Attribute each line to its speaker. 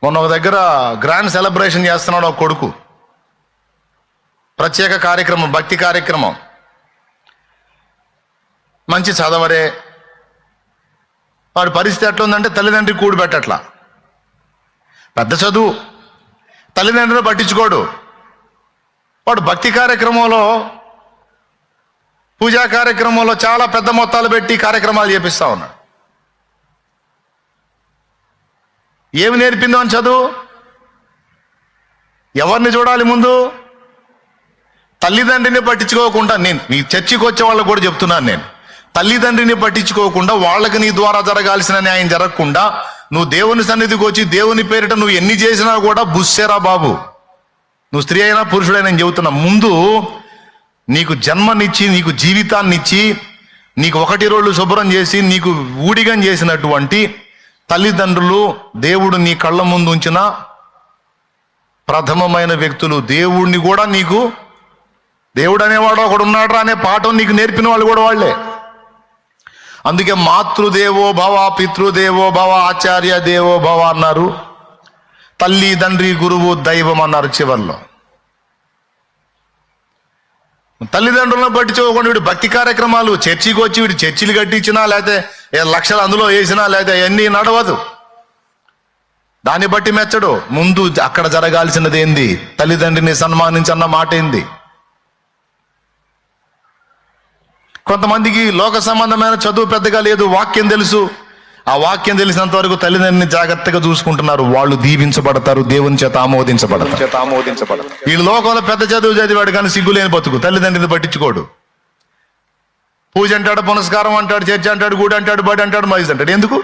Speaker 1: మొన్న ఒక దగ్గర గ్రాండ్ సెలబ్రేషన్ చేస్తున్నాడు ఒక కొడుకు, ప్రత్యేక కార్యక్రమం, భక్తి కార్యక్రమం. మంచి చదవరే, వాడి పరిస్థితి ఎట్లా ఉందంటే తల్లిదండ్రి కూడి పెట్టట్లా. పెద్ద చదువు, తల్లిదండ్రులు పట్టించుకోడు. వాడు భక్తి కార్యక్రమంలో, పూజా కార్యక్రమంలో చాలా పెద్ద మొత్తాలు పెట్టి కార్యక్రమాలు చేపిస్తా ఉన్నాడు. ఏమి నేర్పిందో అని చదువు? ఎవరిని చూడాలి ముందు? తల్లిదండ్రిని పట్టించుకోకుండా, నేను నీ చర్చికి వచ్చే వాళ్ళకు కూడా చెప్తున్నాను, నేను తల్లిదండ్రిని పట్టించుకోకుండా, వాళ్ళకి నీ ద్వారా జరగాల్సిన న్యాయం జరగకుండా నువ్వు దేవుని సన్నిధికి వచ్చి దేవుని పేరిట నువ్వు ఎన్ని చేసినా కూడా బుస్సేరా బాబు. నువ్వు స్త్రీ అయినా పురుషుడైనా నేను చెబుతున్నా, ముందు నీకు జన్మనిచ్చి, నీకు జీవితాన్నిచ్చి, నీకు 1 రోజులు శుభ్రం చేసి, నీకు ఊడిగం చేసినటువంటి తల్లిదండ్రులు, దేవుడు నీ కళ్ళ ముందు ఉంచిన ప్రథమమైన వ్యక్తులు. దేవుడిని కూడా నీకు, దేవుడు అనేవాడు ఒకడు ఉన్నాడు అనే పాఠం నీకు నేర్పిన వాళ్ళు కూడా వాళ్ళే. అందుకే మాతృదేవో భవ, పితృదేవో భవ, ఆచార్య దేవో భవ అన్నారు. తల్లి, తండ్రి, గురువు, దైవం అన్నారు చివర్లో. తల్లిదండ్రులను పట్టించుకోకుండా వీడు భక్తి కార్యక్రమాలు, చర్చికి వచ్చి వీడు చర్చిలు కట్టించినా, లేకపోతే లక్షలు అందులో వేసినా, లేకపోతే అన్నీ నడవదు. దాన్ని బట్టి మెచ్చడు. ముందు అక్కడ జరగాల్సినది ఏంది? తల్లిదండ్రిని సన్మానించన్న మాట ఏంది? కొంతమందికి లోక సంబంధమైన చదువు పెద్దగా లేదు, వాక్యం తెలుసు. ఆ వాక్యం తెలిసినంత వరకు తల్లిదండ్రిని జాగ్రత్తగా చూసుకుంటున్నారు. వాళ్ళు దీవించబడతారు, దేవుని చేత ఆమోదించబడతారు. వీళ్ళు లోకంలో పెద్ద చదువు చదివాడు కానీ సిగ్గులేని బతుకు, తల్లిదండ్రిని పట్టించుకోడు. పూజ అంటాడు, పునస్కారం అంటాడు, చర్చ అంటాడు, గుడి అంటాడు, బడి అంటాడు, మైజ్ అంటాడు. ఎందుకు?